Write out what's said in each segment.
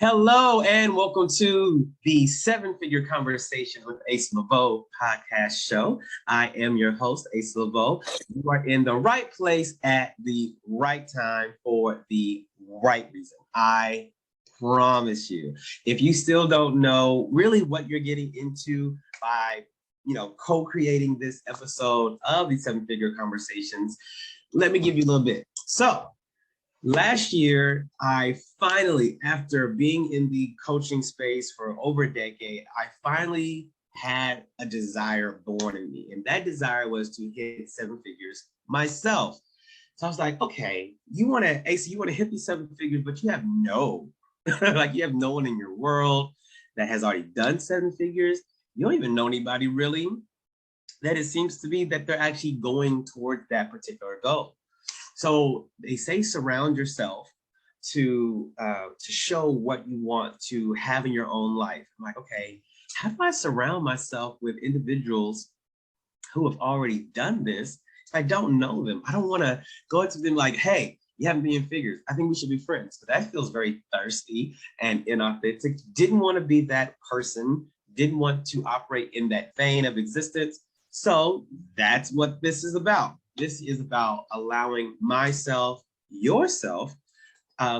Hello and welcome to the Seven Figure Conversation with Asa Leveaux podcast show. I am your host, Asa Leveaux. You are in the right place at the right time for the right reason. I promise you. If you still don't know really what you're getting into by, co-creating this episode of the Seven Figure Conversations, let me give you a little bit. So, last year, I finally, after being in the coaching space for over a decade, I finally had a desire born in me. And that desire was to hit seven figures myself. So I was like, okay, you want to hit these seven figures, but you have you have no one in your world that has already done seven figures. You don't even know anybody really that it seems to be that they're actually going towards that particular goal. So they say surround yourself to show what you want to have in your own life. I'm like, okay, how do I surround myself with individuals who have already done this? If I don't know them, I don't want to go up to them like, hey, you haven't been in figures. I think we should be friends. But that feels very thirsty and inauthentic. Didn't want to be that person. Didn't want to operate in that vein of existence. So that's what this is about. This is about allowing myself, yourself,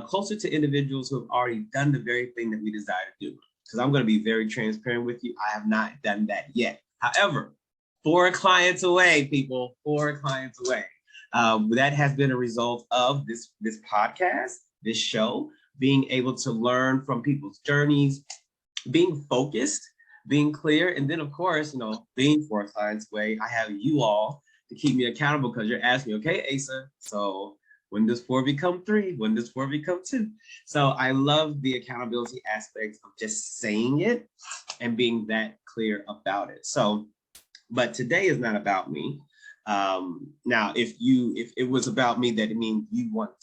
closer to individuals who have already done the very thing that we desire to do. Because I'm going to be very transparent with you. I have not done that yet. However, 4 clients away, people, 4 clients away. That has been a result of this podcast, this show, being able to learn from people's journeys, being focused, being clear, and then, of course, being 4 clients away, I have you all to keep me accountable because you're asking, okay, Asa, so when does 4 become 3? When does 4 become 2? So I love the accountability aspects of just saying it and being that clear about it. So, but today is not about me. Now, if it was about me, that it means you want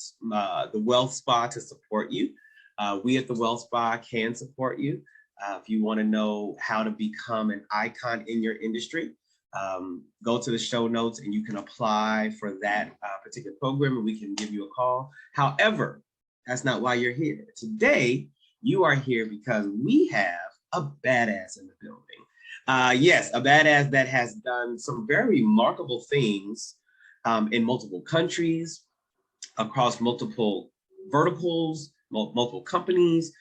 the Wealth Spa to support you. We at the Wealth Spa can support you. If you want to know how to become an icon in your industry, go to the show notes and you can apply for that particular program and we can give you a call. However, that's not why you're here. Today, you are here because we have a badass in the building. Yes, a badass that has done some very remarkable things in multiple countries, across multiple verticals, multiple companies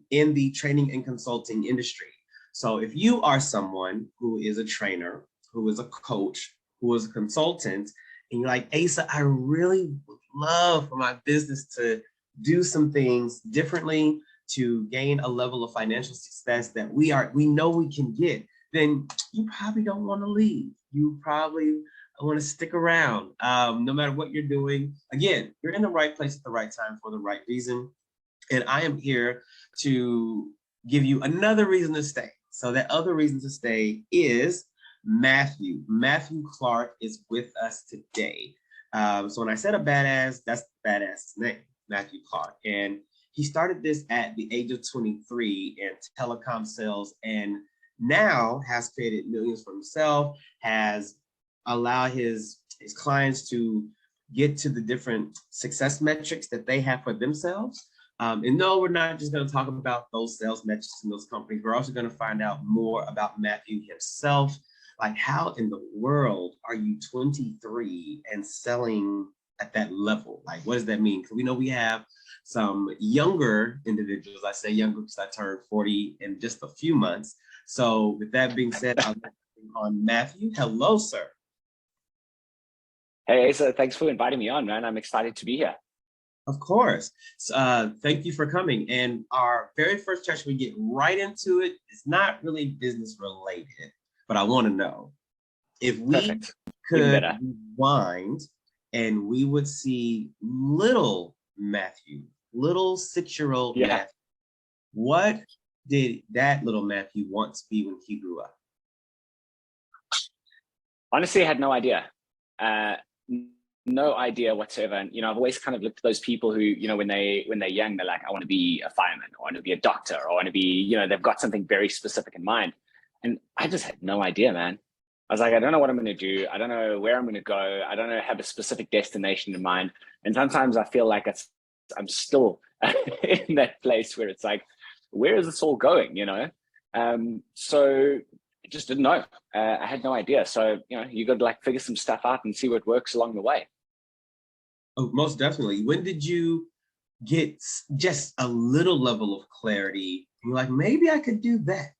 in the training and consulting industry. So if you are someone who is a trainer, who is a coach, who is a consultant, and you're like, Asa, I really would love for my business to do some things differently to gain a level of financial success that we know we can get, then you probably don't want to leave. You probably want to stick around no matter what you're doing. Again, you're in the right place at the right time for the right reason. And I am here to give you another reason to stay. So that other reason to stay is Matthew. Matthew Clark is with us today. So when I said a badass, that's the badass's name, Matthew Clark. And he started this at the age of 23 in telecom sales and now has created millions for himself, has allowed his clients to get to the different success metrics that they have for themselves. And no, we're not just going to talk about those sales metrics in those companies. We're also going to find out more about Matthew himself. Like, how in the world are you 23 and selling at that level? Like, what does that mean? Because we know we have some younger individuals. I say younger because I turned 40 in just a few months. So with that being said, I'll bring on Matthew. Hello, sir. Hey, Asa, thanks for inviting me on, man. I'm excited to be here. Of course. Thank you for coming. And our very first question, we get right into it. It's not really business related, but I want to know if we could rewind and we would see little Matthew, little 6-year-old Matthew, what did that little Matthew want to be when he grew up? Honestly, I had no idea. No idea whatsoever. And, I've always kind of looked at those people who, when they're young, they're like, I want to be a fireman, or I want to be a doctor, or I want to be, they've got something very specific in mind. And I just had no idea, man. I was like, I don't know what I'm going to do. I don't know where I'm going to go. I don't know, have a specific destination in mind. And sometimes I feel like it's I'm still in that place where it's like, where is this all going, so I just didn't know. I had no idea. So, you got to like figure some stuff out and see what works along the way. Oh, most definitely. When did you get just a little level of clarity? You're like, maybe I could do that.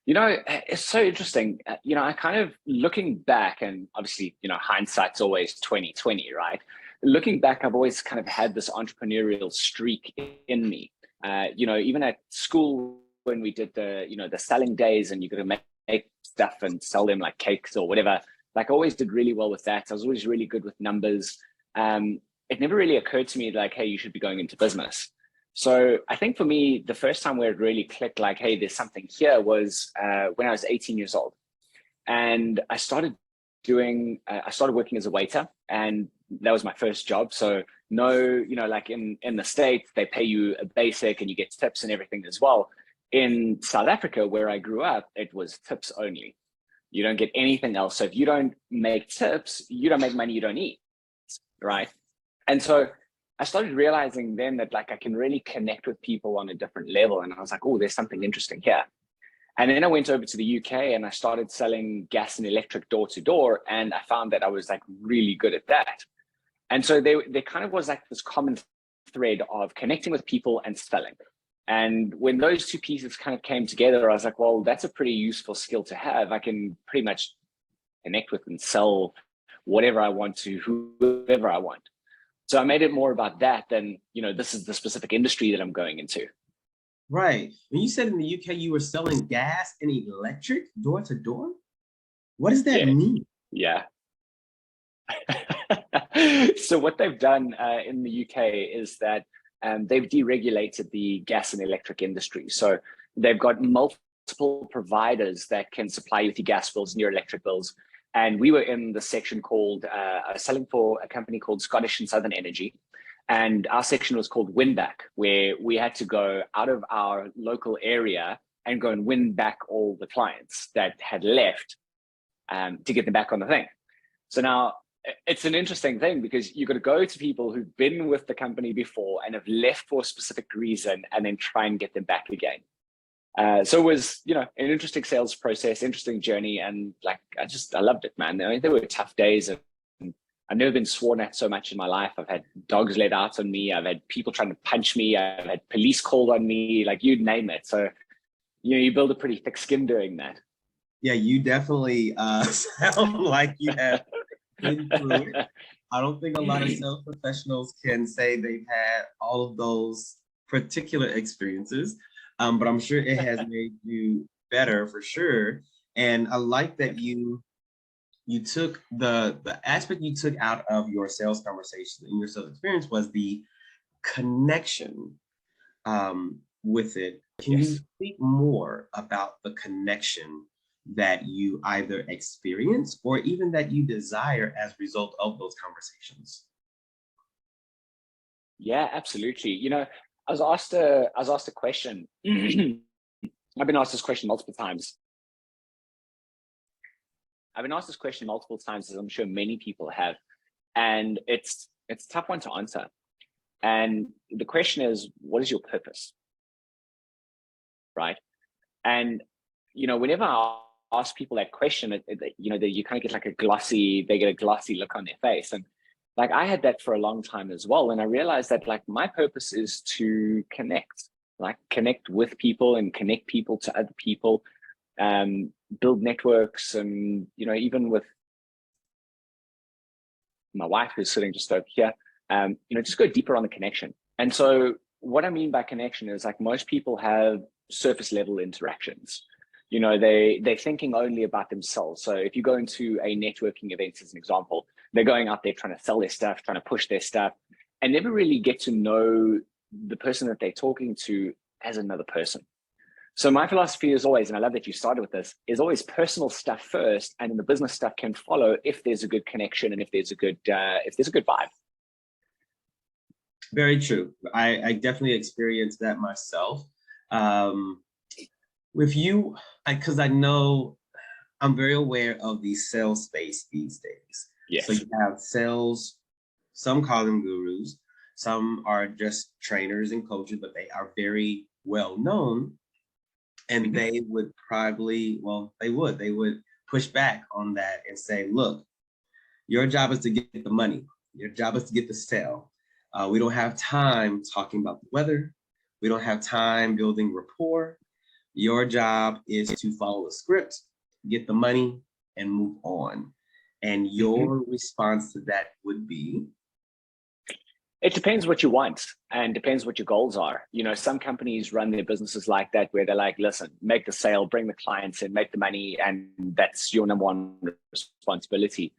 It's so interesting. I kind of looking back, and obviously, hindsight's always 2020, right? Looking back, I've always kind of had this entrepreneurial streak in me. Even at school when we did the selling days, and you got to make stuff and sell them like cakes or whatever. Like I always did really well with that. I was always really good with numbers. It never really occurred to me like, hey, you should be going into business. So I think for me, the first time where it really clicked, like, hey, there's something here was when I was 18 years old. And I started working as a waiter, and that was my first job. So no, like in the States, they pay you a basic and you get tips and everything as well. In South Africa, where I grew up, it was tips only. You don't get anything else. So if you don't make tips, you don't make money, you don't eat, right? And so I started realizing then that like I can really connect with people on a different level. And I was like, oh, there's something interesting here. And then I went over to the UK and I started selling gas and electric door to door. And I found that I was like really good at that. And so there kind of was like this common thread of connecting with people and selling. And when those two pieces kind of came together, I was like, well, that's a pretty useful skill to have. I can pretty much connect with and sell whatever I want to whoever I want. So I made it more about that than, this is the specific industry that I'm going into. Right. When you said in the UK, you were selling gas and electric door to door, what does that mean? Yeah. So what they've done in the UK is that they've deregulated the gas and electric industry. So they've got multiple providers that can supply you with your gas bills and your electric bills. And we were in the section called selling for a company called Scottish and Southern Energy. And our section was called Win Back, where we had to go out of our local area and go and win back all the clients that had left to get them back on the thing. So now it's an interesting thing because you've got to go to people who've been with the company before and have left for a specific reason and then try and get them back again. So it was, an interesting sales process, interesting journey. And like, I loved it, man. I mean, there were tough days and I've never been sworn at so much in my life. I've had dogs let out on me. I've had people trying to punch me. I've had police called on me, like you name it. So, you build a pretty thick skin doing that. Yeah, you definitely sound like you have been through it. I don't think a lot of sales professionals can say they've had all of those particular experiences. But I'm sure it has made you better for sure. And I like that you took the aspect you took out of your sales conversation and your sales experience was the connection with it. Can you speak more about the connection that you either experience or even that you desire as a result of those conversations? Yeah, absolutely. I was asked a question. I've been asked this question multiple times. As I'm sure many people have. And it's a tough one to answer. And the question is, what is your purpose? Right. And, whenever I ask people that question, you kind of get like they get a glossy look on their face. And like I had that for a long time as well. And I realized that like my purpose is to connect with people and connect people to other people, build networks. And, even with my wife who's sitting just over here, just go deeper on the connection. And so what I mean by connection is like most people have surface level interactions. They're thinking only about themselves. So if you go into a networking event, as an example, they're going out there trying to sell their stuff, trying to push their stuff, and never really get to know the person that they're talking to as another person. So my philosophy is always, and I love that you started with this, is always personal stuff first, and then the business stuff can follow if there's a good connection and if there's a good vibe. Very true. I definitely experienced that myself. With you, because I know I'm very aware of the sales space these days. Yes. So you have sales Some call them gurus. Some are just trainers and coaches, but they are very well known. And they would probably, well, they would push back on that and say, look, your job is to get the money. Your job is to get the sale. We don't have time talking about the weather. We don't have time building rapport. Your job is to follow a script, get the money, and move on. And your response to that would be? It depends what you want and depends what your goals are. You know, some companies run their businesses like that, where they're like, listen, make the sale, bring the clients in, make the money, and that's your number one responsibility.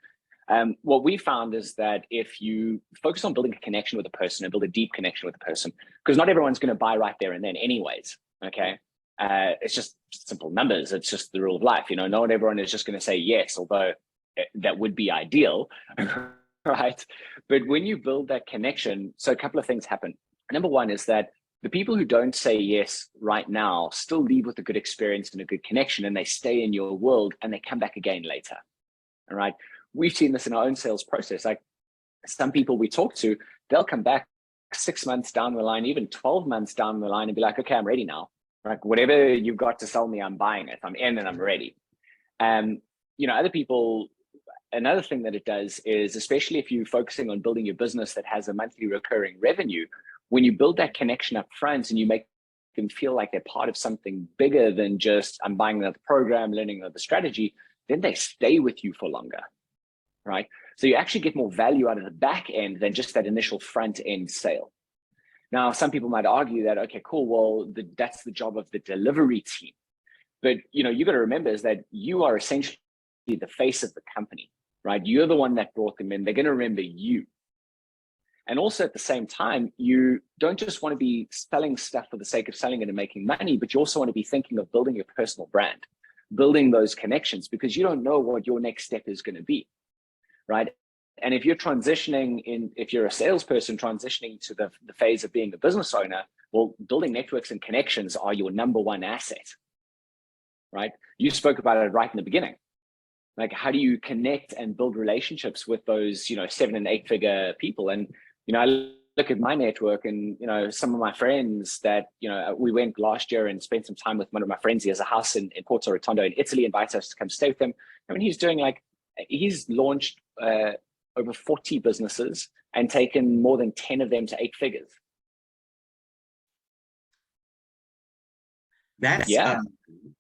What we found is that if you focus on building a connection with a person and build a deep connection with a person, because not everyone's going to buy right there and then anyways, okay? It's just simple numbers. It's just the rule of life. You know, not everyone is just going to say yes, although that would be ideal. Right. But when you build that connection, so a couple of things happen. Number one is that the people who don't say yes right now still leave with a good experience and a good connection, and they stay in your world and they come back again later. All right. We've seen this in our own sales process. Like some people we talk to, they'll come back 6 months down the line, even 12 months down the line, and be like, okay, I'm ready now. Like whatever you've got to sell me, I'm buying it. I'm in and I'm ready. You know, other people, another thing that it does is, especially if you're focusing on building your business that has a monthly recurring revenue, when you build that connection up front and you make them feel like they're part of something bigger than just, I'm buying another program, learning another strategy, then they stay with you for longer, right? So you actually get more value out of the back end than just that initial front end sale. Now, some people might argue that, okay, cool, well, that's the job of the delivery team. But, you know, you got to remember is that you are essentially the face of the company, right? You're the one that brought them in. They're going to remember you. And also at the same time, you don't just want to be selling stuff for the sake of selling it and making money, but you also want to be thinking of building your personal brand, building those connections, because you don't know what your next step is going to be, right? And if you're if you're a salesperson transitioning to the phase of being a business owner, well, building networks and connections are your number one asset, right? You spoke about it right in the beginning. Like, how do you connect and build relationships with those, you know, 7 and 8 figure people? And, you know, I look at my network and, you know, some of my friends that, you know, we went last year and spent some time with one of my friends. He has a house in Porto Rotondo in Italy, invites us to come stay with him. I mean, he's launched over 40 businesses and taken more than 10 of them to 8 figures. That's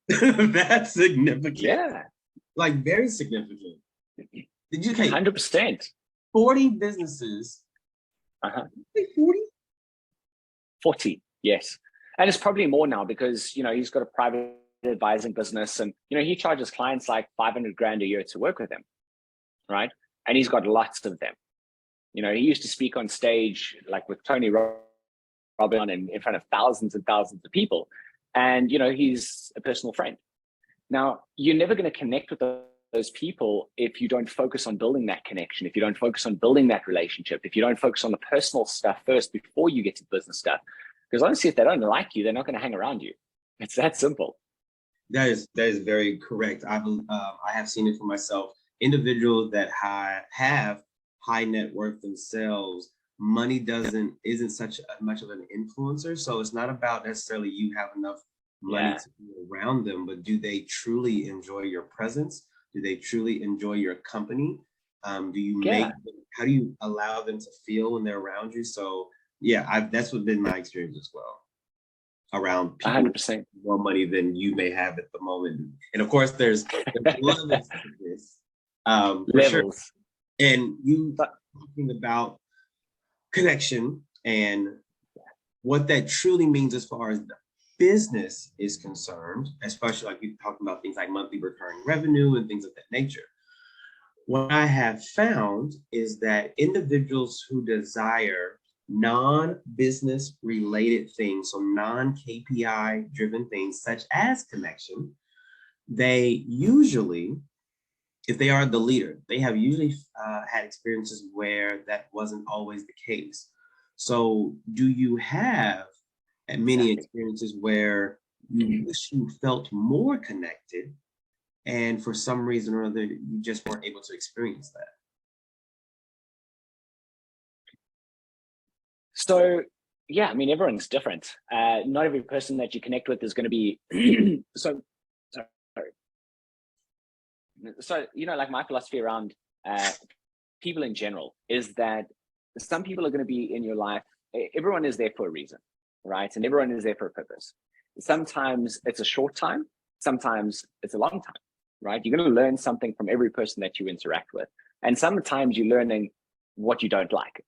that's significant. Yeah. Like very significant. Did you take 100%? 40 businesses? 40? 40, yes. And it's probably more now because, you know, he's got a private advising business and, you know, he charges clients like 500 grand a year to work with him, right? And he's got lots of them. You know, he used to speak on stage like with Tony Robbins and in front of thousands and thousands of people. And, you know, he's a personal friend. Now, you're never going to connect with those people if you don't focus on building that connection, if you don't focus on building that relationship, if you don't focus on the personal stuff first before you get to the business stuff. Because honestly, if they don't like you, they're not going to hang around you. It's that simple. That is very correct. I have seen it for myself. Individuals that have high net worth themselves, money isn't such much of an influencer. So it's not about necessarily you have enough money to be around them, but do they truly enjoy your presence? Do they truly enjoy your company? How do you allow them to feel when they're around you? So that's what been my experience as well. Around people 100% more money than you may have at the moment. And of course there's levels to this. For sure. And you talking about connection and what that truly means as far as the business is concerned, especially like you talking about things like monthly recurring revenue and things of that nature. What I have found is that individuals who desire non-business related things, so non-KPI driven things such as connection, they usually, if they are the leader, they have usually had experiences where that wasn't always the case. So do you have many experiences where you wish you felt more connected and for some reason or other, you just weren't able to experience that? So yeah, I mean, everyone's different. Not every person that you connect with is going to be so sorry. So, like my philosophy around people in general is that some people are going to be in your life. Everyone is there for a reason, right? And everyone is there for a purpose. Sometimes it's a short time, sometimes it's a long time, right? You're going to learn something from every person that you interact with. And sometimes you're learning what you don't like.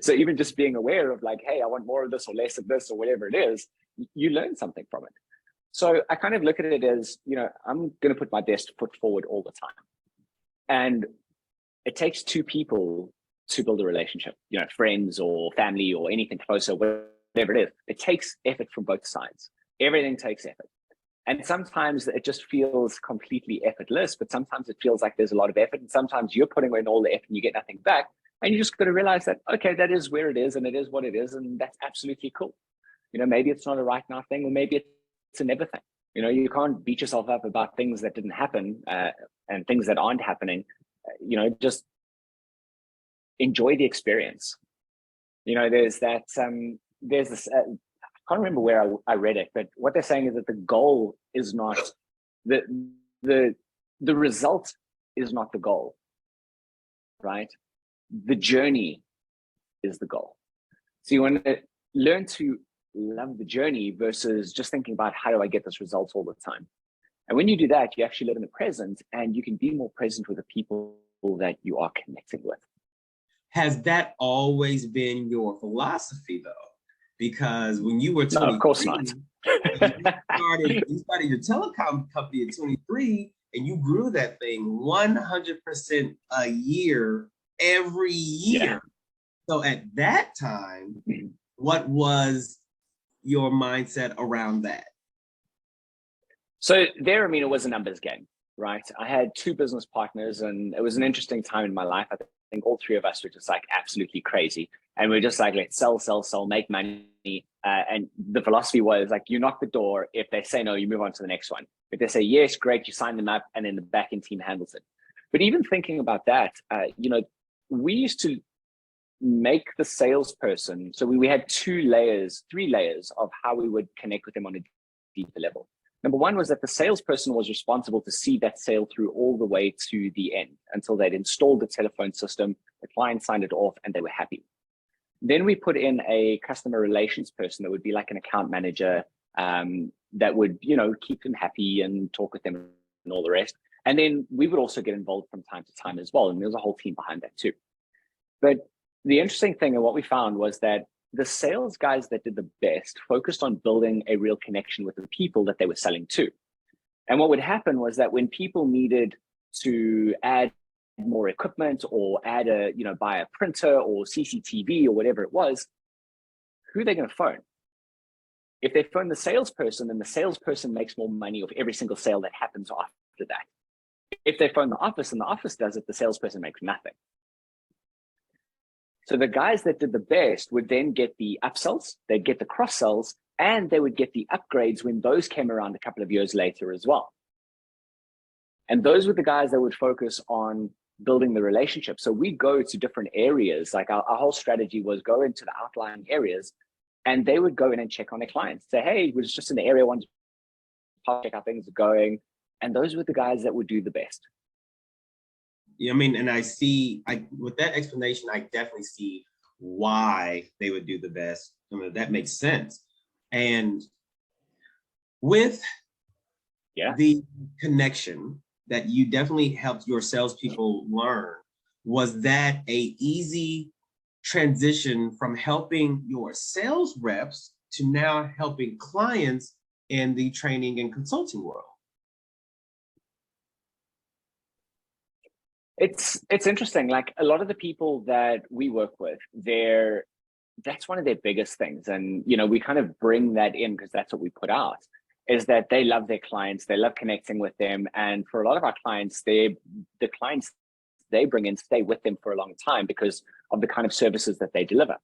So even just being aware of like, hey, I want more of this or less of this or whatever it is, you learn something from it. So I kind of look at it as, I'm going to put my best foot forward all the time. And it takes two people to build a relationship, friends or family or anything closer, whatever it is. It takes effort from both sides. Everything takes effort. And sometimes it just feels completely effortless, but sometimes it feels like there's a lot of effort. And sometimes you're putting in all the effort and you get nothing back. And you just got to realize that, okay, that is where it is and it is what it is. And that's absolutely cool. Maybe it's not a right now thing, or maybe it's a never thing. You can't beat yourself up about things that didn't happen and things that aren't happening. Just enjoy the experience. There's this, I can't remember where I read it, but what they're saying is that the goal is not, the result is not the goal, right? The journey is the goal. So you want to learn to love the journey versus just thinking about how do I get this result all the time. And when you do that, you actually live in the present and you can be more present with the people that you are connecting with. Has that always been your philosophy though? Because when you were 23, no, of course not. you started your telecom company at 23 and you grew that thing 100% a year, every year. Yeah. So at that time, what was your mindset around that? So there, it was a numbers game, right? I had two business partners and it was an interesting time in my life. I think all three of us were just like absolutely crazy. And we're just like, let's sell, make money. And the philosophy was like, you knock the door. If they say no, you move on to the next one. If they say yes, great, you sign them up and then the back end team handles it. But even thinking about that, we used to make the salesperson. So we had three layers of how we would connect with them on a deeper level. Number one was that the salesperson was responsible to see that sale through all the way to the end until they'd installed the telephone system, the client signed it off, and they were happy. Then we put in a customer relations person that would be like an account manager that would, keep them happy and talk with them and all the rest. And then we would also get involved from time to time as well. And there was a whole team behind that too. But the interesting thing and what we found was that the sales guys that did the best focused on building a real connection with the people that they were selling to. And what would happen was that when people needed to add more equipment or buy a printer or CCTV or whatever it was, who are they going to phone? If they phone the salesperson, then the salesperson makes more money off every single sale that happens after that. If they phone the office and the office does it, the salesperson makes nothing. So the guys that did the best would then get the upsells, they'd get the cross sells, and they would get the upgrades when those came around a couple of years later as well. And those were the guys that would focus on building the relationship. So we go to different areas, like our whole strategy was go into the outlying areas, and they would go in and check on their clients. Say, hey, it was just in the area, one to check how things are going. And those were the guys that would do the best. Yeah, and with that explanation, I definitely see why they would do the best. That makes sense. And with the connection that you definitely helped your salespeople learn, was that a easy transition from helping your sales reps to now helping clients in the training and consulting world? It's interesting. Like a lot of the people that we work with, that's one of their biggest things. And, we kind of bring that in because that's what we put out, is that they love their clients. They love connecting with them. And for a lot of our clients, the clients they bring in stay with them for a long time because of the kind of services that they deliver.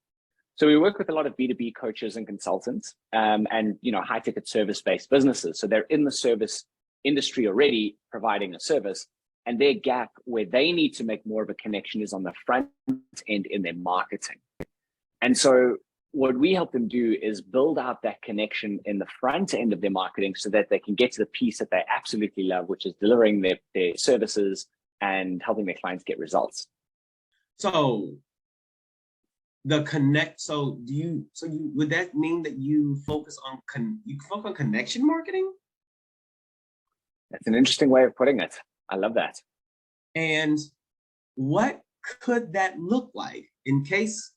So we work with a lot of B2B coaches and consultants and, high ticket service-based businesses. So they're in the service industry already providing a service. And their gap where they need to make more of a connection is on the front end in their marketing. And so what we help them do is build out that connection in the front end of their marketing so that they can get to the piece that they absolutely love, which is delivering their services and helping their clients get results. So would that mean that you focus on connection marketing? That's an interesting way of putting it. I love that. And what could that look like in case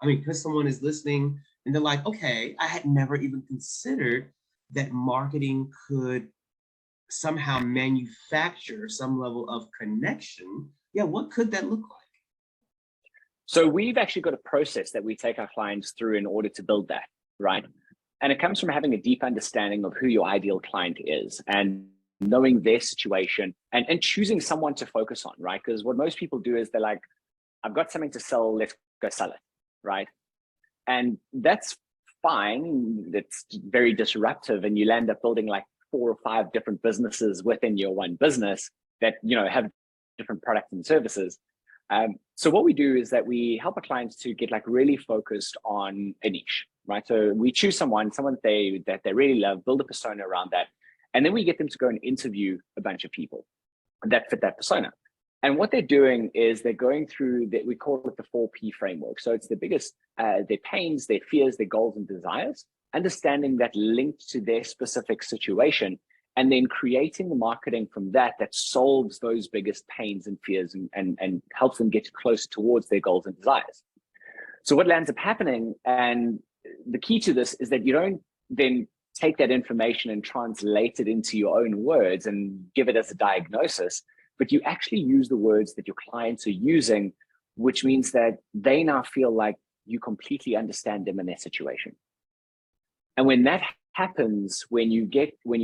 because someone is listening and they're like, okay, I had never even considered that marketing could somehow manufacture some level of connection. Yeah, what could that look like? So we've actually got a process that we take our clients through in order to build that, right? And it comes from having a deep understanding of who your ideal client is and knowing their situation and choosing someone to focus on, right? Because what most people do is they're like, I've got something to sell, let's go sell it, right? And that's fine. It's very disruptive, and you'll end up building like 4 or 5 different businesses within your one business that have different products and services. So what we do is that we help our clients to get like really focused on a niche, right? So we choose someone that they really love, build a persona around that, and then we get them to go and interview a bunch of people that fit that persona. And what they're doing is they're going through we call it the 4P framework. So it's the biggest, their pains, their fears, their goals and desires, understanding that linked to their specific situation, and then creating the marketing from that solves those biggest pains and fears and helps them get closer towards their goals and desires. So what ends up happening, and the key to this, is that you don't then take that information and translate it into your own words and give it as a diagnosis, but you actually use the words that your clients are using, which means that they now feel like you completely understand them in their situation. And when that happens, when you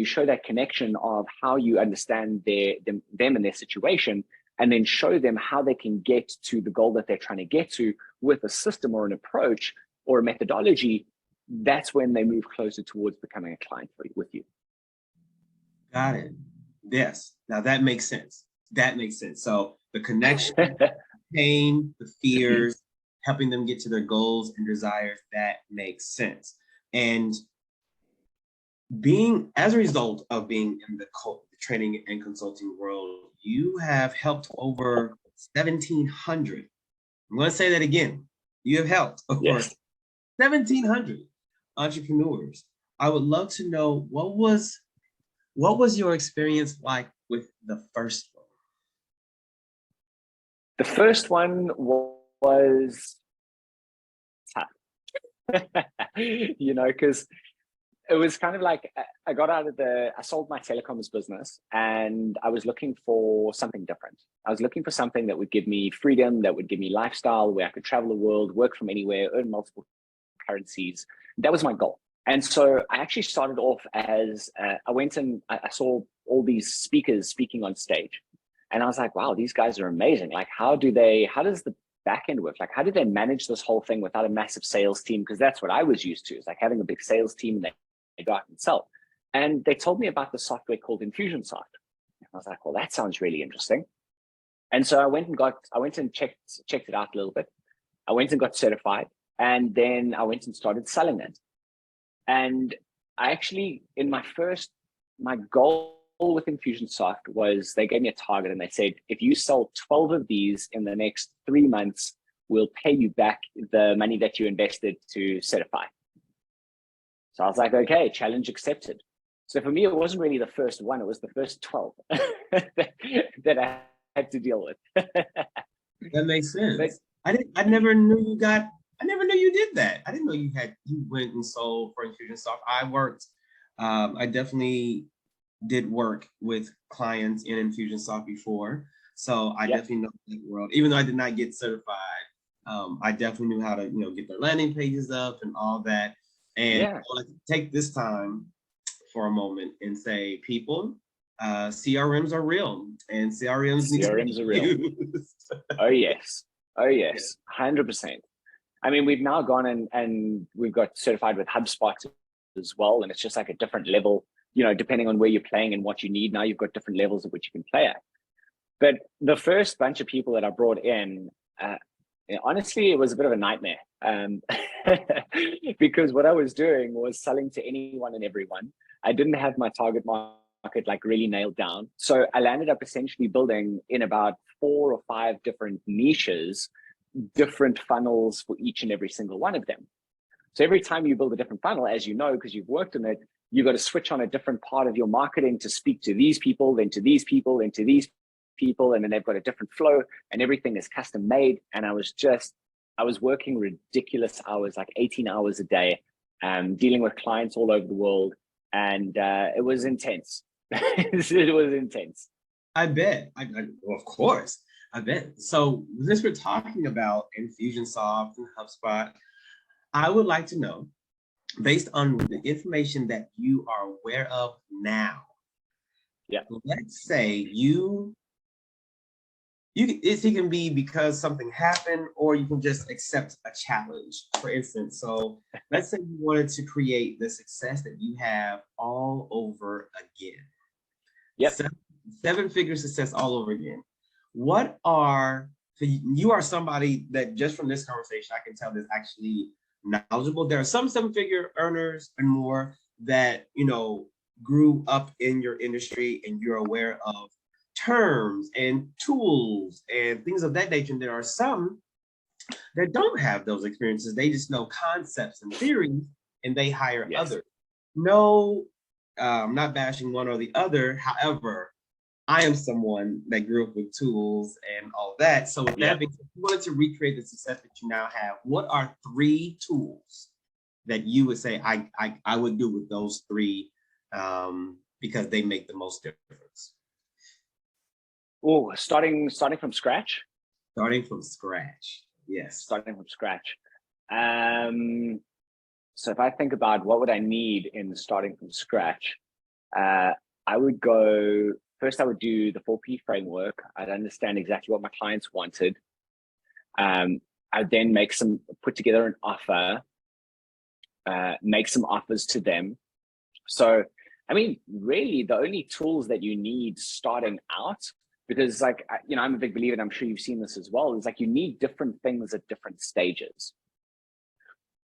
show that connection of how you understand them and their situation, and then show them how they can get to the goal that they're trying to get to with a system or an approach or a methodology, that's when they move closer towards becoming a client with you. Got it. Yes. Now that makes sense. So the connection, the pain, the fears, helping them get to their goals and desires, that makes sense. And as a result of being in the training and consulting world, you have helped over 1,700. I'm going to say that again. You have helped over 1,700 entrepreneurs. I would love to know what was your experience like with the first one? The first one was tough, because it was kind of like I sold my telecoms business and I was looking for something different. I was looking for something that would give me freedom, that would give me lifestyle, where I could travel the world, work from anywhere, earn multiple currencies. That was my goal. And so I actually started off as I went and I saw all these speakers speaking on stage. And I was like, wow, these guys are amazing. Like, how does the back end work? Like, how do they manage this whole thing without a massive sales team? Because that's what I was used to, is like having a big sales team that they go out and sell. And they told me about the software called Infusionsoft. I was like, well, that sounds really interesting. And so I went and checked it out a little bit. I went and got certified, and then I went and started selling it. And I actually, my goal with Infusionsoft was, they gave me a target and they said, if you sell 12 of these in the next 3 months, we'll pay you back the money that you invested to certify. So I was like, okay, challenge accepted. So for me, it wasn't really the first one, it was the first 12 that I had to deal with. That makes sense. I never knew you did that. I didn't know you went and sold for Infusionsoft. I definitely did work with clients in Infusionsoft before. So I definitely know that world. Even though I did not get certified, I definitely knew how to, get their landing pages up and all that. And I want to take this time for a moment and say, people, CRMs are real, and CRMs are real. Oh yes, 100%. I mean, we've now gone and we've got certified with HubSpot as well, and it's just like a different level. Depending on where you're playing and what you need, now you've got different levels at which you can play at. But the first bunch of people that I brought in, Honestly, it was a bit of a nightmare, because what I was doing was selling to anyone and everyone. I didn't have my target market like really nailed down. So I landed up essentially building in about 4 or 5 different niches, different funnels for each and every single one of them. So every time you build a different funnel, as you know, because you've worked on it, you've got to switch on a different part of your marketing to speak to these people, then to these people, then to these people, and then they've got a different flow, and everything is custom made. And I was working ridiculous hours, like 18 hours a day, dealing with clients all over the world. And it was intense. It was intense. I bet. Well, of course, I bet. So since we're talking about Infusionsoft and HubSpot, I would like to know, based on the information that you are aware of now. Yeah. Let's say it can be because something happened, or you can just accept a challenge. For instance, so let's say you wanted to create the success that you have all over again. Yep. Seven-figure success all over again. What are, you are somebody that just from this conversation, I can tell is actually knowledgeable. There are some seven-figure earners and more that, grew up in your industry and you're aware of terms and tools and things of that nature. And there are some that don't have those experiences. They just know concepts and theories and they hire others. No, I'm not bashing one or the other. However, I am someone that grew up with tools and all of that. So with that being said, if you wanted to recreate the success that you now have, what are 3 tools that you would say I would do with those 3 because they make the most difference? Oh, starting from scratch. Starting from scratch. Yes. Starting from scratch. So if I think about what would I need in starting from scratch, I would go, first I would do the 4P framework. I'd understand exactly what my clients wanted. I'd then put together an offer, make some offers to them. So, I mean, really the only tools that you need starting out, because like, I'm a big believer, and I'm sure you've seen this as well, is like you need different things at different stages.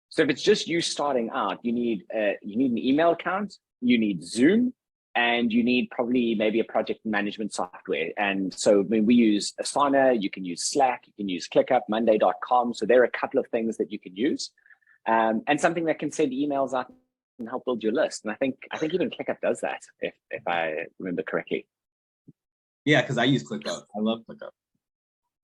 So if it's just you starting out, you need an email account, you need Zoom, and you need probably maybe a project management software. And so we use Asana, you can use Slack, you can use ClickUp, Monday.com. So there are a couple of things that you can use, and something that can send emails out and help build your list. And I think even ClickUp does that, if I remember correctly. Yeah, because I use ClickUp. I love ClickUp.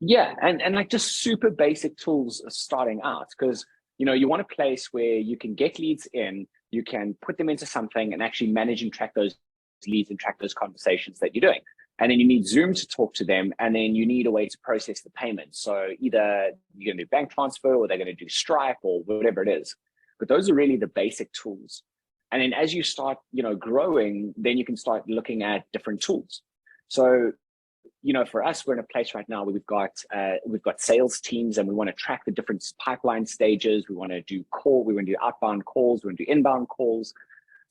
Yeah, and like just super basic tools starting out, because you want a place where you can get leads in, you can put them into something and actually manage and track those leads and track those conversations that you're doing. And then you need Zoom to talk to them, and then you need a way to process the payment. So either you're going to do bank transfer, or they're going to do Stripe, or whatever it is. But those are really the basic tools. And then as you start, growing, then you can start looking at different tools. So, for us, we're in a place right now where we've got sales teams, and we want to track the different pipeline stages. We want to do outbound calls, we want to do inbound calls.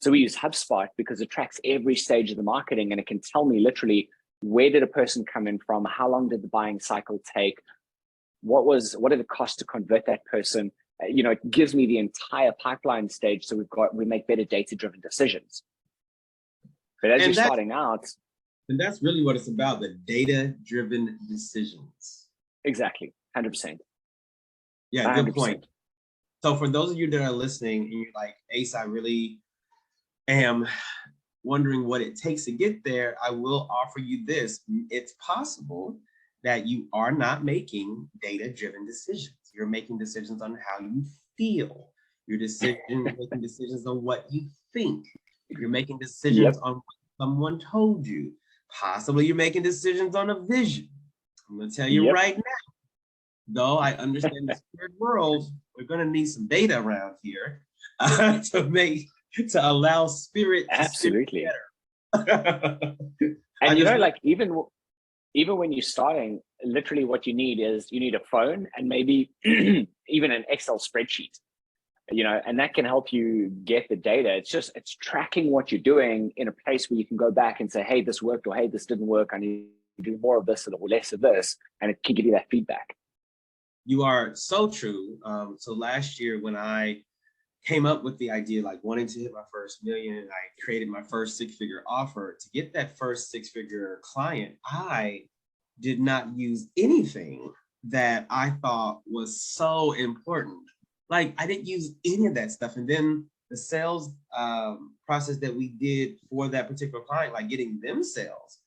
So we use HubSpot because it tracks every stage of the marketing, and it can tell me literally, where did a person come in from? How long did the buying cycle take? What did it cost to convert that person? It gives me the entire pipeline stage. So we make better data-driven decisions. But as you're starting out. And that's really what it's about, the data-driven decisions. Exactly, 100%. Yeah, good 100%. Point. So for those of you that are listening and you're like, Ace, I really am wondering what it takes to get there, I will offer you this. It's possible that you are not making data-driven decisions. You're making decisions on how you feel. You're making decisions on what you think. You're making decisions on what someone told you. Possibly you're making decisions on a vision. I'm going to tell you right now, though I understand the spirit world, we're going to need some data around here to allow spirit to absolutely better. And like even when you're starting, literally what you need is a phone and maybe even an Excel spreadsheet. And that can help you get the data. It's tracking what you're doing in a place where you can go back and say, hey, this worked, or hey, this didn't work. I need to do more of this or less of this. And it can give you that feedback. You are so true. So last year when I came up with the idea, like wanting to hit my first million, and I created my first six-figure offer. To get that first six-figure client, I did not use anything that I thought was so important. Like I didn't use any of that stuff. And then the sales process that we did for that particular client, like getting them sales,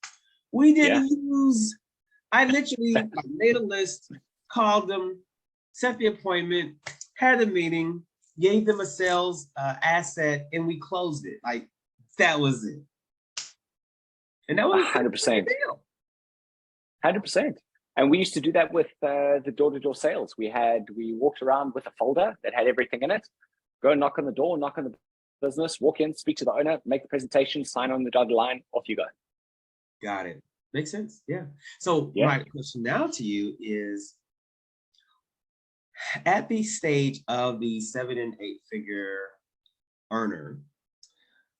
we didn't use, I literally made a list, called them, set the appointment, had a meeting, gave them a sales asset, and we closed it. Like that was it. And that was 100%. 100%. And we used to do that with the door-to-door sales. We walked around with a folder that had everything in it. Go knock on the door, knock on the business, walk in, speak to the owner, make the presentation, sign on the dotted line, off you go. Got it. Makes sense. Yeah. So my question now to you is, at the stage of the 7 and 8 figure earner,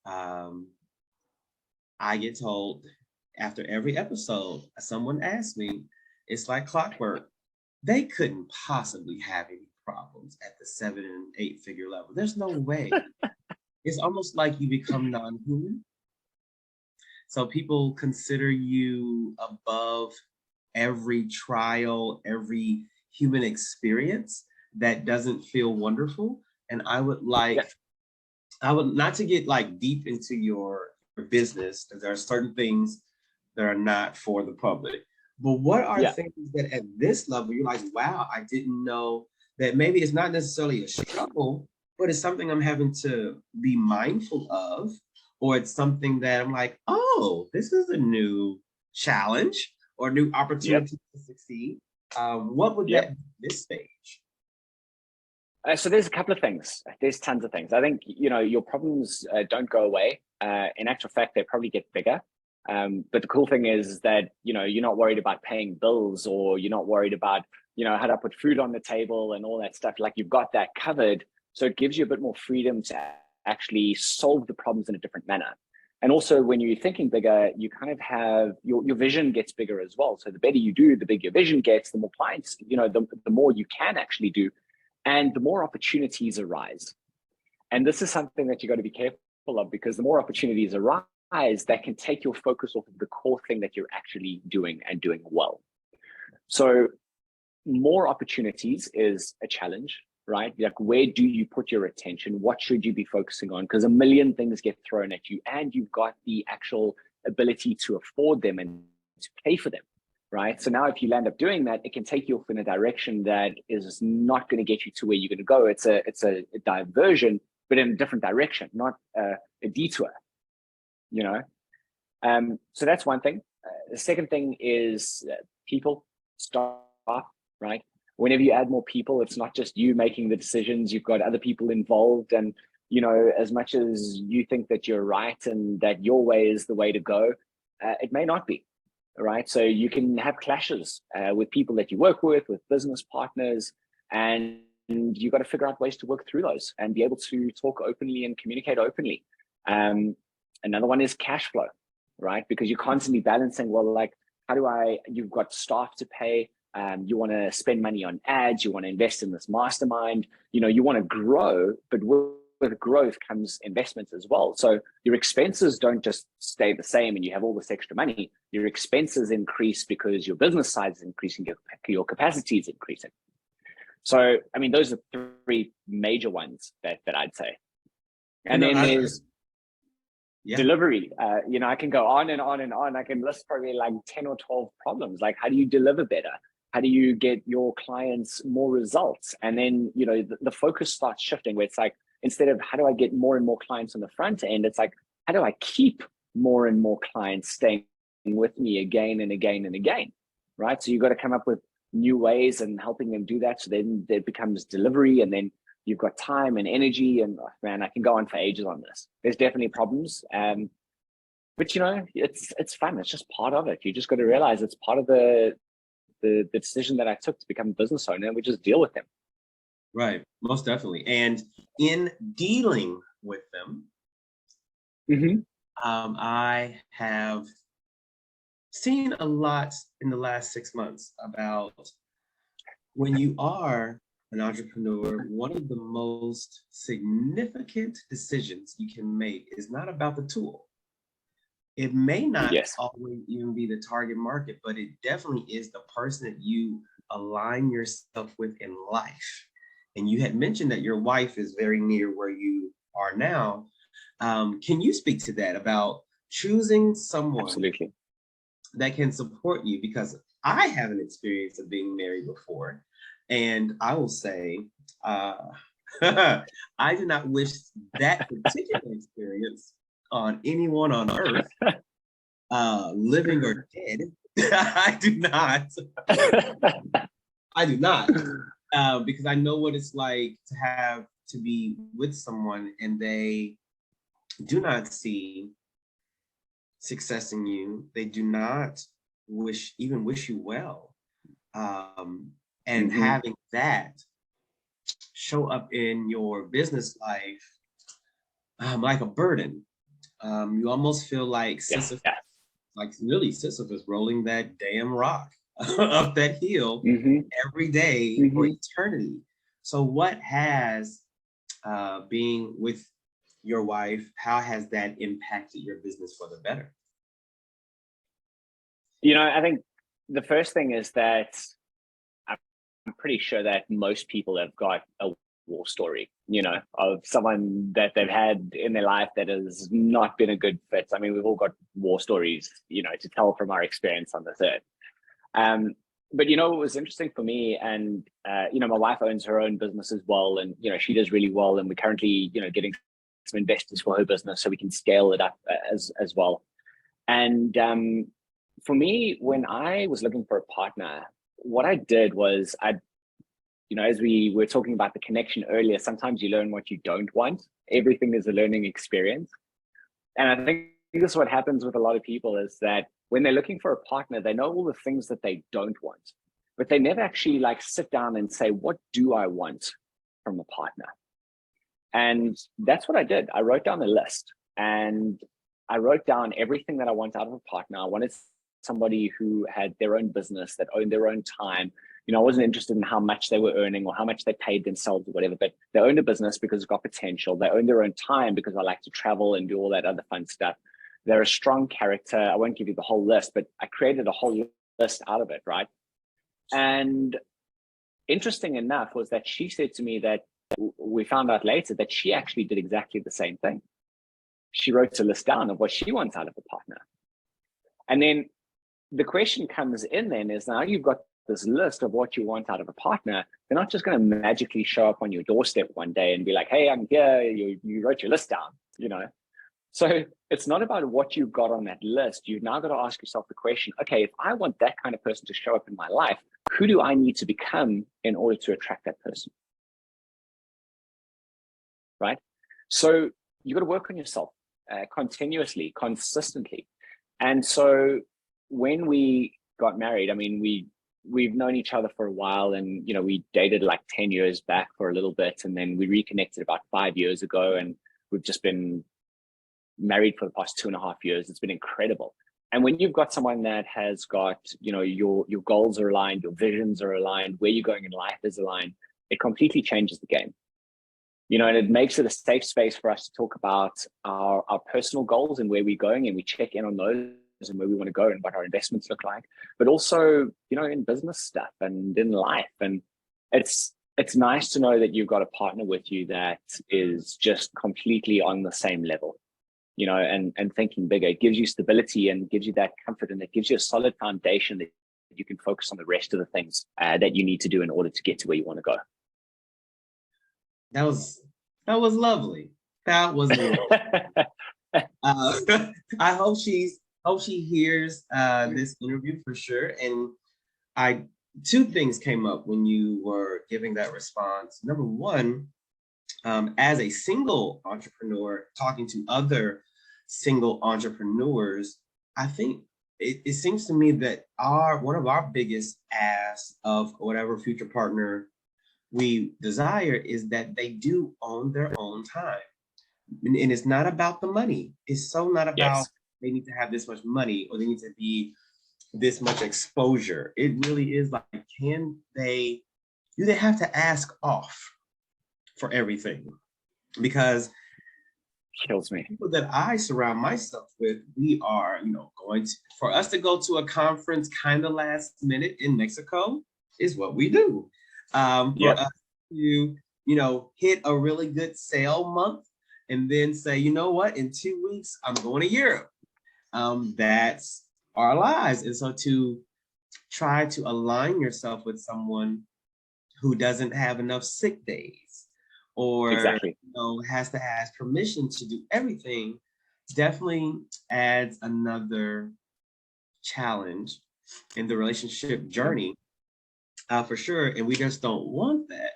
I get told after every episode, someone asks me, it's like clockwork. They couldn't possibly have any problems at the 7 and 8 figure level. There's no way. It's almost like you become non-human. So people consider you above every trial, every human experience that doesn't feel wonderful. And I would like, I would not to get like deep into your business, because there are certain things that are not for the public. But what are things that at this level, you're like, wow, I didn't know that maybe it's not necessarily a struggle, but it's something I'm having to be mindful of, or it's something that I'm like, oh, this is a new challenge or new opportunity to succeed. What would that be at this stage? So there's a couple of things. There's tons of things. I think, your problems don't go away. In actual fact, they probably get bigger. But the cool thing is that, you're not worried about paying bills, or you're not worried about, how to put food on the table and all that stuff. Like, you've got that covered. So it gives you a bit more freedom to actually solve the problems in a different manner. And also, when you're thinking bigger, you kind of have your vision gets bigger as well. So the better you do, the bigger your vision gets, the more clients, the more you can actually do, and the more opportunities arise. And this is something that you got to be careful of, because the more opportunities arise, that can take your focus off of the core thing that you're actually doing and doing well. So more opportunities is a challenge, right? Like, where do you put your attention? What should you be focusing on? Because a million things get thrown at you, and you've got the actual ability to afford them and to pay for them, right? So now if you land up doing that, it can take you off in a direction that is not going to get you to where you're going to go. It's a diversion, but in a different direction, not a detour, So that's one thing. The second thing is people, staff, right? Whenever you add more people, it's not just you making the decisions. You've got other people involved, and as much as you think that you're right and that your way is the way to go, it may not be, right? So you can have clashes with people that you work with business partners, and you got to figure out ways to work through those and be able to talk openly and communicate openly. Another one is cash flow, right? Because you're constantly balancing, well, like, you've got staff to pay. You want to spend money on ads, you want to invest in this mastermind, you want to grow, but with growth comes investments as well. So your expenses don't just stay the same and you have all this extra money. Your expenses increase because your business size is increasing, your capacity is increasing. So, I mean, those are three major ones that I'd say. And then there's delivery. I can go on and on and on. I can list probably like 10 or 12 problems. Like, how do you deliver better? How do you get your clients more results? And then, the focus starts shifting, where it's like, instead of how do I get more and more clients on the front end, it's like, how do I keep more and more clients staying with me again and again and again, right? So you've got to come up with new ways and helping them do that. So then it becomes delivery, and then you've got time and energy, and man, I can go on for ages on this. There's definitely problems, but it's fun. It's just part of it. You just got to realize it's part of the decision that I took to become a business owner, and we just deal with them. Right, most definitely. And in dealing with them, I have seen a lot in the last 6 months about when you are an entrepreneur, one of the most significant decisions you can make is not about the tool. It may not Yes, always even be the target market, but it definitely is the person that you align yourself with in life. And you had mentioned that your wife is very near where you are now. Can you speak to that about choosing someone absolutely. that can support you? Because I have an experience of being married before, and I will say, uh, I do not wish that particular experience on anyone on earth, living or dead. I do not. I do not, because I know what it's like to have to be with someone and they do not see success in you. They do not wish you well. And Hmm. having that show up in your business life, like a burden. You almost feel like Yeah, Sisyphus, yeah. like really Sisyphus rolling that damn rock up that hill Hmm. every day for Hmm. eternity. So, what has being with your wife, how has that impacted your business for the better? I think the first thing is that I'm pretty sure that most people have got a war story, of someone that they've had in their life that has not been a good fit. I mean, we've all got war stories, to tell from our experience on this earth. Um, but what was interesting for me, and my wife owns her own business as well, and she does really well, and we're currently getting some investors for her business so we can scale it up as well. And for me, when I was looking for a partner, what I did was as we were talking about the connection earlier, sometimes you learn what you don't want. Everything is a learning experience. And I think this is what happens with a lot of people is that when they're looking for a partner, they know all the things that they don't want, but they never actually like sit down and say, what do I want from a partner? And that's what I did. I wrote down a list and I wrote down everything that I want out of a partner. I wanted somebody who had their own business, that owned their own time. I wasn't interested in how much they were earning or how much they paid themselves or whatever, but they owned a business because it's got potential. They own their own time because I like to travel and do all that other fun stuff. They're a strong character. I won't give you the whole list, but I created a whole list out of it, right? And interesting enough was that she said to me that we found out later that she actually did exactly the same thing. She wrote a list down of what she wants out of a partner. And then the question comes in then is now you've got this list of what you want out of a partner. They're not just going to magically show up on your doorstep one day and be like, hey, I'm here. You wrote your list down. So it's not about what you've got on that list. You've now got to ask yourself the question, okay, if I want that kind of person to show up in my life, who do I need to become in order to attract that person? Right? So you got to work on yourself continuously, consistently. And so when we got married, I mean, we've known each other for a while, and we dated like 10 years back for a little bit, and then we reconnected about 5 years ago, and we've just been married for the past 2.5 years. It's been incredible. And when you've got someone that has got, your goals are aligned, your visions are aligned, where you're going in life is aligned, it completely changes the game. And it makes it a safe space for us to talk about our personal goals and where we're going, and we check in on those and where we want to go and what our investments look like, but also, in business stuff and in life. And it's nice to know that you've got a partner with you that is just completely on the same level, and thinking bigger. It gives you stability and gives you that comfort, and it gives you a solid foundation that you can focus on the rest of the things that you need to do in order to get to where you want to go. That was lovely. That was lovely. I hope she hears this interview for sure. And two things came up when you were giving that response. Number one, as a single entrepreneur talking to other single entrepreneurs, I think it seems to me that one of our biggest asks of whatever future partner we desire is that they do own their own time. And it's not about the money. It's so not about Yes. they need to have this much money or they need to be this much exposure. It really is like, can they you then have to ask off for everything, because Kills me. people that I surround myself with, we are, going to, for us to go to a conference kind of last minute in Mexico is what we do. For us to, hit a really good sale month and then say, you know what, in 2 weeks, I'm going to Europe. That's our lives. And so to try to align yourself with someone who doesn't have enough sick days, or Exactly. has to ask permission to do everything, definitely adds another challenge in the relationship journey, for sure. And we just don't want that.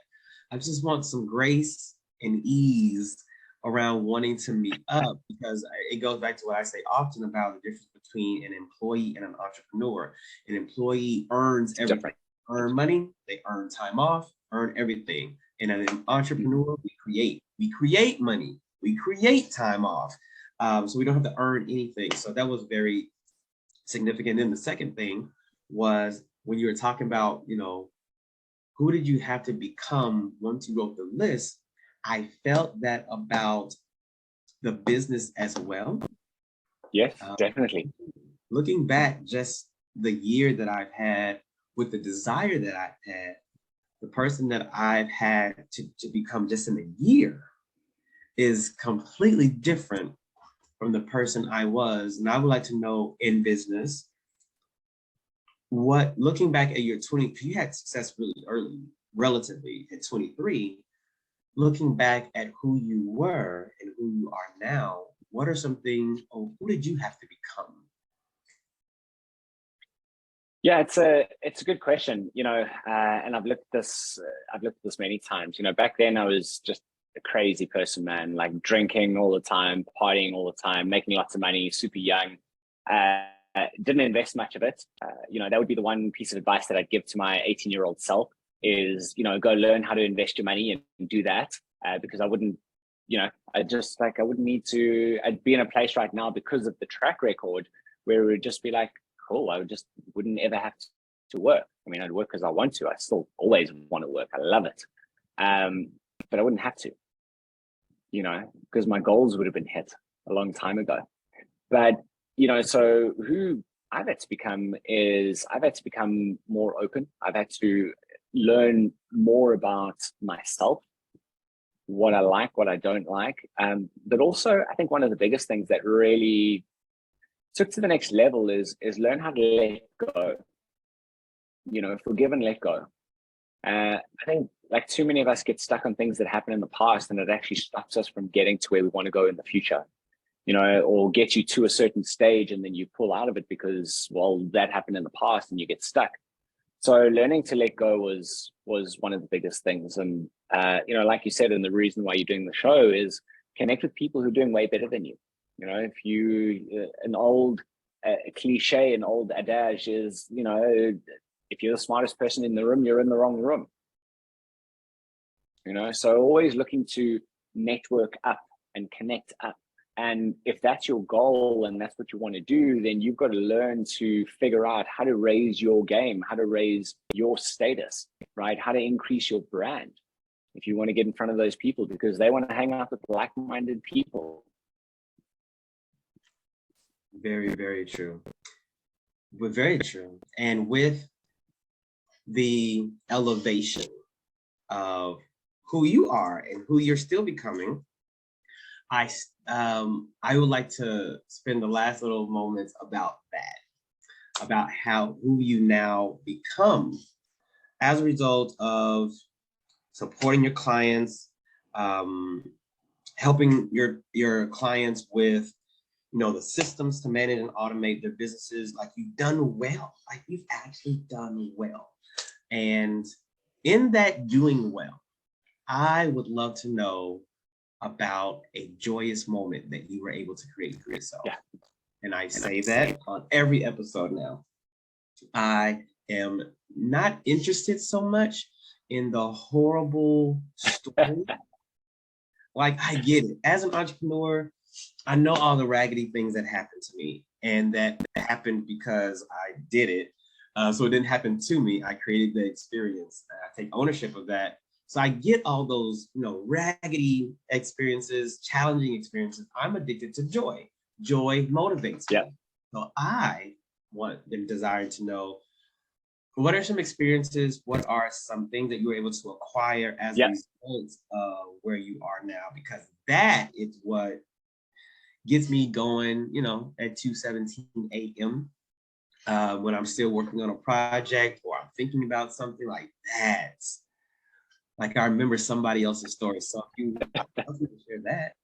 I just want some grace and ease around wanting to meet up, because it goes back to what I say often about the difference between an employee and an entrepreneur. An employee earns everything. Different. Earn money, they earn time off, earn everything. And an entrepreneur, we create money, we create time off. So we don't have to earn anything. So that was very significant. And the second thing was when you were talking about, who did you have to become once you wrote the list? I felt that about the business as well. Yes, definitely. Looking back, just the year that I've had with the desire that I've had, the person that I've had to become just in a year is completely different from the person I was. And I would like to know, in business, looking back at your 20, you had success really early, relatively at 23, looking back at who you were and who you are now, what are some things, or who did you have to become? Yeah, it's a good question, and I've looked at this many times. Back then I was just a crazy person, man, like drinking all the time, partying all the time, making lots of money, super young. Didn't invest much of it. That would be the one piece of advice that I'd give to my 18-year-old self is, go learn how to invest your money and do that. Because I wouldn't, I wouldn't need to, I'd be in a place right now because of the track record where it would just be like, cool, I wouldn't ever have to work. I mean, I'd work because I want to. I still always want to work. I love it. But I wouldn't have to, because my goals would have been hit a long time ago. But, so who I've had to become is I've had to become more open. I've had to learn more about myself, what I like, what I don't like. But also, I think one of the biggest things that really took to the next level is learn how to let go, forgive and let go. I think like too many of us get stuck on things that happened in the past, and it actually stops us from getting to where we want to go in the future, or get you to a certain stage and then you pull out of it because, well, that happened in the past and you get stuck. So learning to let go was one of the biggest things. And, like you said, and the reason why you're doing the show is connect with people who are doing way better than you. If you, an old cliche, an old adage is, if you're the smartest person in the room, you're in the wrong room. So always looking to network up and connect up. And if that's your goal and that's what you want to do, then you've got to learn to figure out how to raise your game, how to raise your status, right? How to increase your brand if you want to get in front of those people, because they want to hang out with like-minded people. Very, very true. But very true. And with the elevation of who you are and who you're still becoming, I would like to spend the last little moments about that, about who you now become as a result of supporting your clients, helping your clients with the systems to manage and automate their businesses. Like, you've done well. Like, you've actually done well. And in that doing well, I would love to know about a joyous moment that you were able to create for yourself. Yeah. And I say that on every episode now. I am not interested so much in the horrible story. Like, I get it. As an entrepreneur, I know all the raggedy things that happened to me, and that happened because I did it. So it didn't happen to me. I created the experience. I take ownership of that. So I get all those, raggedy experiences, challenging experiences. I'm addicted to joy. Joy motivates me. So I am desiring to know, what are some experiences? What are some things that you were able to acquire as a result of where you are now? Because that is what gets me going, at 2:17 a.m. When I'm still working on a project or I'm thinking about something like that. Like I remember somebody else's story. So if you share that.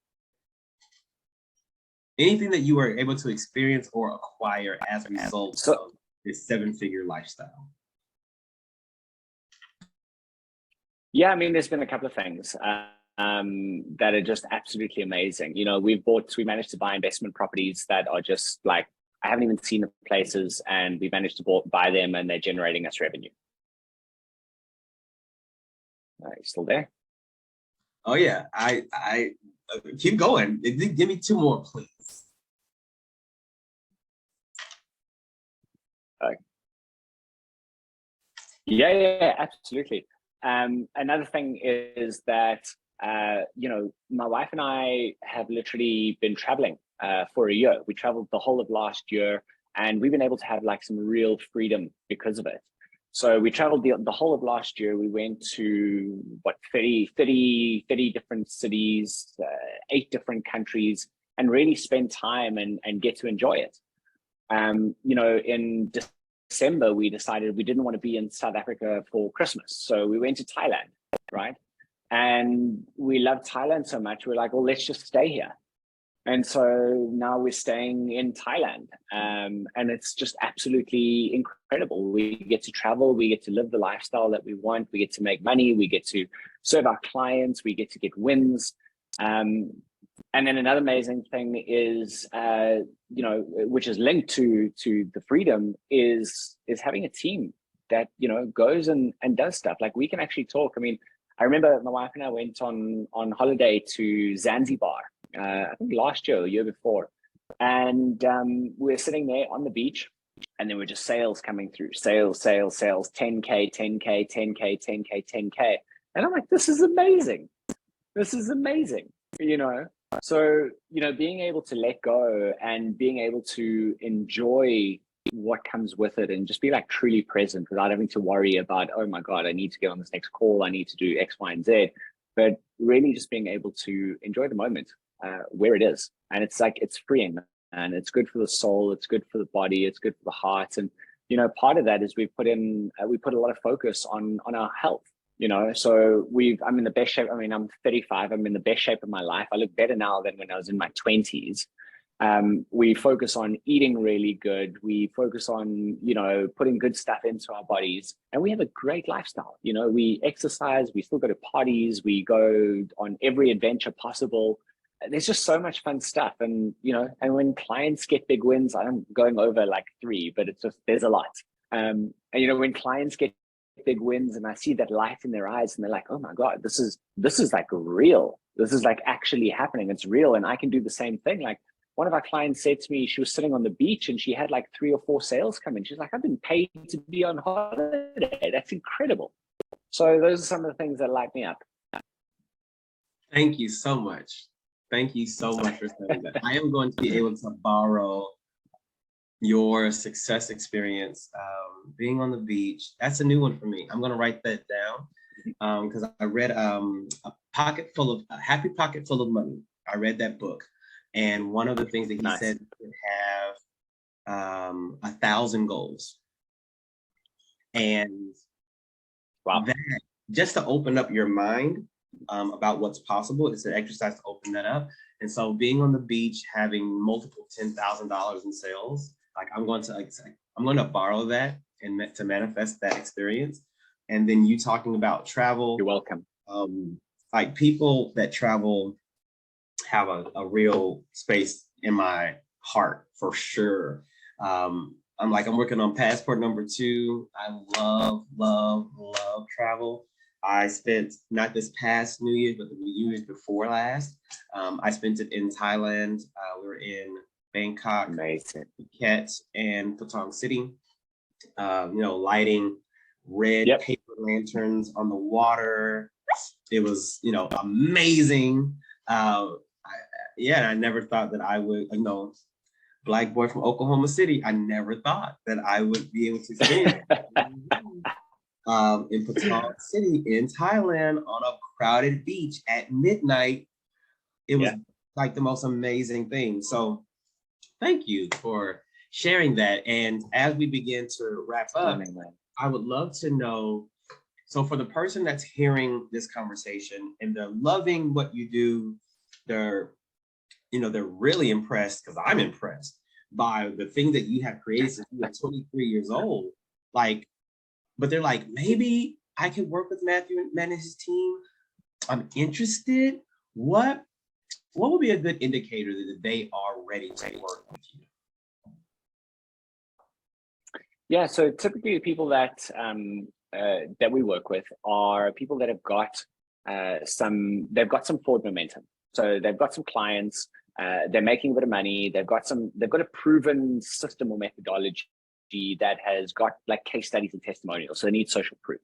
Anything that you were able to experience or acquire as a result of this 7-figure lifestyle. Yeah, I mean, there's been a couple of things that are just absolutely amazing. We managed to buy investment properties that are just like, I haven't even seen the places, and we managed to buy them, and they're generating us revenue. Are you still there? Oh yeah, I keep going. Give me 2 more, please. Yeah, absolutely. Another thing is that, my wife and I have literally been traveling for a year. We traveled the whole of last year, and we've been able to have like some real freedom because of it. So we traveled the whole of last year. We went to 30 different cities, 8 different countries, and really spend time and get to enjoy it. In December, we decided we didn't want to be in South Africa for Christmas. So we went to Thailand, right? And we loved Thailand so much. We're like, well, let's just stay here. And so now we're staying in Thailand. And it's just absolutely incredible. We get to travel, we get to live the lifestyle that we want, we get to make money, we get to serve our clients, we get to get wins. And then another amazing thing is, which is linked to the freedom, is having a team that, goes and does stuff. Like we can actually talk. I mean, I remember my wife and I went on holiday to Zanzibar, I think last year or the year before. And we're sitting there on the beach, and there were just sales coming through, sales, 10K, 10K, 10K, 10K, 10K. And I'm like, this is amazing. This is amazing, So, being able to let go and being able to enjoy what comes with it and just be like truly present without having to worry about, oh my God, I need to get on this next call, I need to do X, Y, and Z, but really just being able to enjoy the moment where it is. And it's like, it's freeing, and it's good for the soul, it's good for the body, it's good for the heart. And, part of that is we put a lot of focus on our health. So I'm in the best shape. I mean, I'm 35. I'm in the best shape of my life. I look better now than when I was in my 20s. We focus on eating really good. We focus on, putting good stuff into our bodies, and we have a great lifestyle. We exercise, we still go to parties, we go on every adventure possible. There's just so much fun stuff. And, and when clients get big wins, I'm going over like 3, but it's just, there's a lot. And, when clients get big wins and I see that light in their eyes and they're like, oh my God, this is like real. This is like actually happening. It's real. And I can do the same thing. Like one of our clients said to me, she was sitting on the beach and she had like 3 or 4 sales come in. She's like, I've been paid to be on holiday. That's incredible. So those are some of the things that light me up. Thank you so much. Thank you so much for saying that. I am going to be able to borrow your success experience, being on the beach. That's a new one for me. I'm going to write that down because I read a Happy Pocket Full of Money. I read that book, and one of the things that he said to have 1,000 goals, and that just to open up your mind about what's possible. It's an exercise to open that up. And so being on the beach, having multiple $10,000 in sales, like I'm going to borrow that and to manifest that experience. And then you talking about travel. You're welcome. Like people that travel have a real space in my heart for sure. I'm working on passport number 2. I love travel. I spent, not this past New Year's, but the New Year's before last, I spent it in Thailand. We were in Bangkok, Phuket, and Patong City. lighting red Yep. paper lanterns on the water. It was, amazing. I never thought that I would, black boy from Oklahoma City. I never thought that I would be able to sing in Patong City in Thailand on a crowded beach at midnight. It was like the most amazing thing. So thank you for sharing that. And as we begin to wrap up, I would love to know, so for the person that's hearing this conversation and they're loving what you do, they're really impressed, because I'm impressed by the thing that you have created since you were 23 years old. But they're like, maybe I could work with Matthew and his team. I'm interested. What would be a good indicator that they are ready to work with you? Yeah, so typically the people that that we work with are people that have got some forward momentum. So they've got some clients, they're making a bit of money, they've got a proven system or methodology that has got like case studies and testimonials. So they need social proof.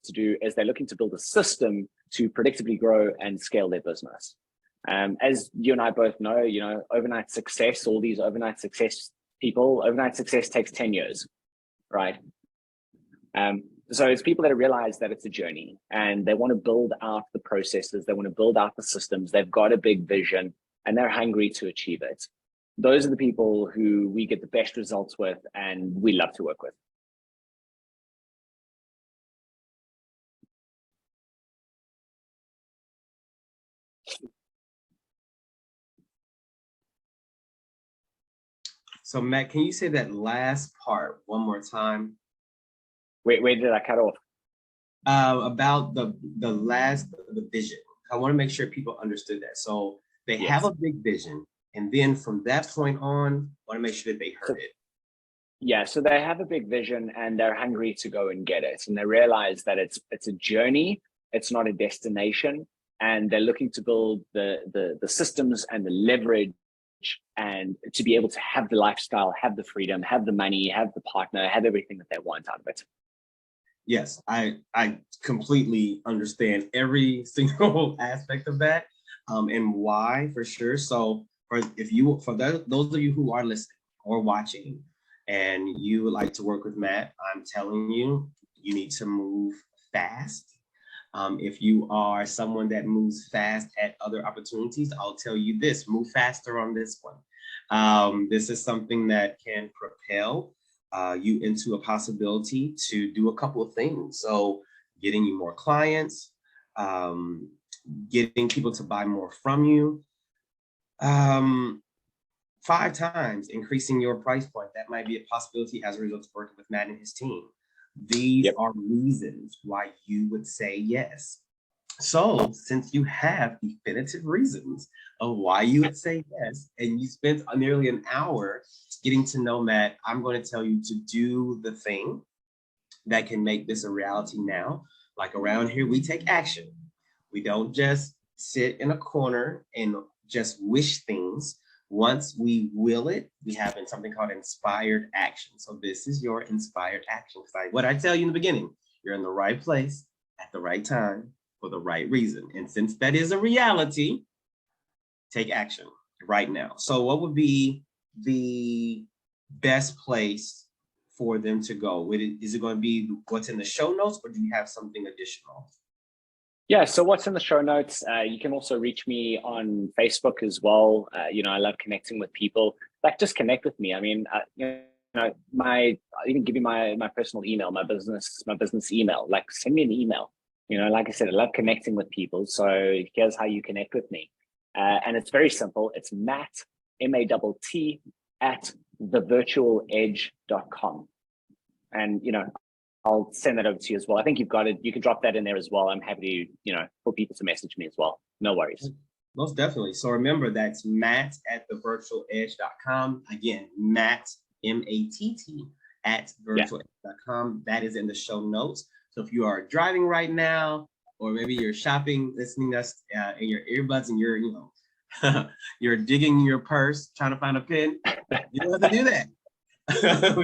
To do is they're looking to build a system to predictably grow and scale their business. As you and I both know, overnight success, all these overnight success takes 10 years, right? So it's people that realize that it's a journey and they want to build out the processes, they want to build out the systems, they've got a big vision and they're hungry to achieve it. Those are the people who we get the best results with and we love to work with. So Matt, can you say that last part one more time? Where did I cut off? About the vision. I want to make sure people understood that. So they have a big vision, and then from that point on, I want to make sure that they heard it. Yeah, so they have a big vision and they're hungry to go and get it. And they realize that it's a journey, it's not a destination. And they're looking to build the systems and the leverage and to be able to have the lifestyle, have the freedom, have the money, have the partner, have everything that they want out of it. Yes, I completely understand every single aspect of that, and why, for sure. So for those of you who are listening or watching and you would like to work with Matt, I'm telling you, you need to move fast. If you are someone that moves fast at other opportunities, I'll tell you this: move faster on this one. This is something that can propel you into a possibility to do a couple of things. So getting you more clients, getting people to buy more from you, 5 times increasing your price point. That might be a possibility as a result of working with Matt and his team. These are reasons why you would say yes. So since you have definitive reasons of why you would say yes, and you spent nearly an hour getting to know Matt, I'm going to tell you to do the thing that can make this a reality now. Like around here, we take action. We don't just sit in a corner and just wish things. Once we will it, we have something called inspired action. So this is your inspired action. What I tell you in the beginning, you're in the right place at the right time for the right reason. And since that is a reality, take action right now. So what would be the best place for them to go? Is it going to be what's in the show notes, or do you have something additional? Yeah, so what's in the show notes? You can also reach me on Facebook as well. I love connecting with people. Like, just connect with me. I mean, I'll even give you my personal email, my business email. Like, send me an email. Like I said, I love connecting with people. So here's how you connect with me. And it's very simple. It's Matt, MATT, at thevirtualedge.com. And, I'll send that over to you as well. I think you've got it. You can drop that in there as well. I'm happy to, for people to message me as well. No worries. Most definitely. So remember, that's Matt at thevirtualedge.com. Again, Matt, MATT, at virtualedge.com. That is in the show notes. So if you are driving right now, or maybe you're shopping, listening to us in your earbuds, and you're, you're digging your purse, trying to find a pen, you don't have to do that.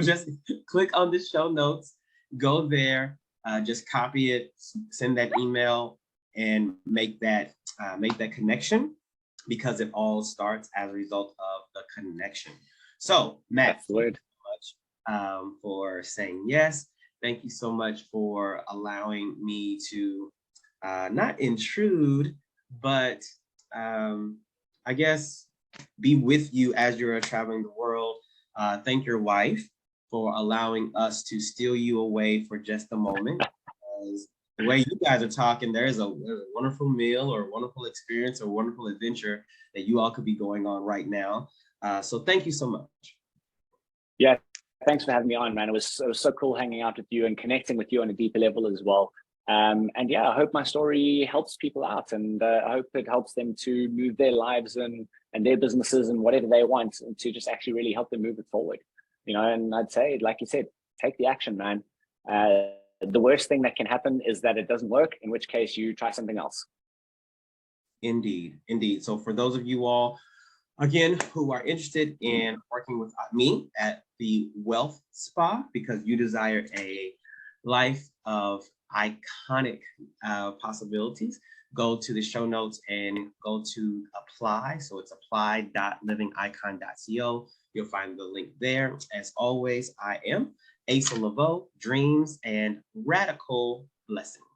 just click on the show notes, go there, just copy it, send that email, and make that connection, because it all starts as a result of the connection. So, Matt, That's the word. Thank you so much for saying yes. Thank you so much for allowing me to not intrude, but I guess be with you as you're traveling the world. Thank your wife for allowing us to steal you away for just a moment. Because the way you guys are talking, there's a wonderful meal or a wonderful experience or wonderful adventure that you all could be going on right now. So thank you so much. Yeah, thanks for having me on, man. It was so cool hanging out with you and connecting with you on a deeper level as well. And yeah, I hope my story helps people out, and I hope it helps them to move their lives and their businesses and whatever they want, and to just actually really help them move it forward. You know, and I'd say, like you said, take the action, man. The worst thing that can happen is that it doesn't work, in which case you try something else. Indeed, indeed. So for those of you all, again, who are interested in working with me at the Wealth Spa, because you desire a life of iconic possibilities, go to the show notes and go to apply. So it's apply.livingicon.co. You'll find the link there. As always, I am Asa Leveaux, dreams and radical blessings.